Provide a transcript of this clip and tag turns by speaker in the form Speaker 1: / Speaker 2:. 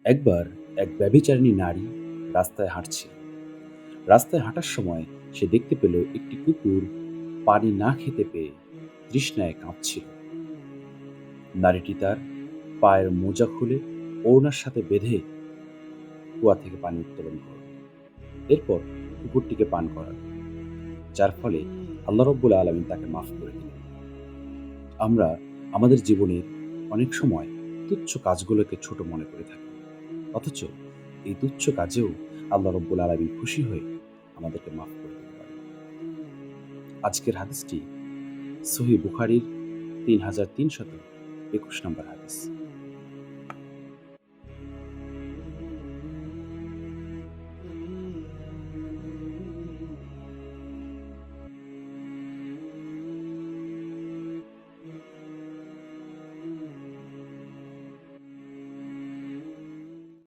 Speaker 1: একবার এক ব্যভিচারিণী নারী রাস্তায় হাঁটছিল। রাস্তায় হাঁটার সময় সে দেখতে পেল একটি কুকুর পানি না খেতে পেয়ে তৃষ্ণায় কাঁপছিল। নারীটি তার পায়ের মোজা খুলে ওড়নার সাথে বেঁধে কুয়া থেকে পানি উত্তোলন করল। এরপর কুকুরটিকে পান করাল, যার ফলে আল্লাহ রব্বুল আলামিন তাকে মাফ করে দিলেন। আমরা আমাদের জীবনের অনেক সময় তুচ্ছ কাজগুলোকে ছোট মনে করে থাকি, অথচ এই তুচ্ছ কাজেও আল্লাহ রব্বুল আলামিন খুশি হয়ে আমাদেরকে মাফ করে দিতে পারেন। আজকের হাদিসটি সহিহ বুখারীর 3321 নম্বর হাদিস।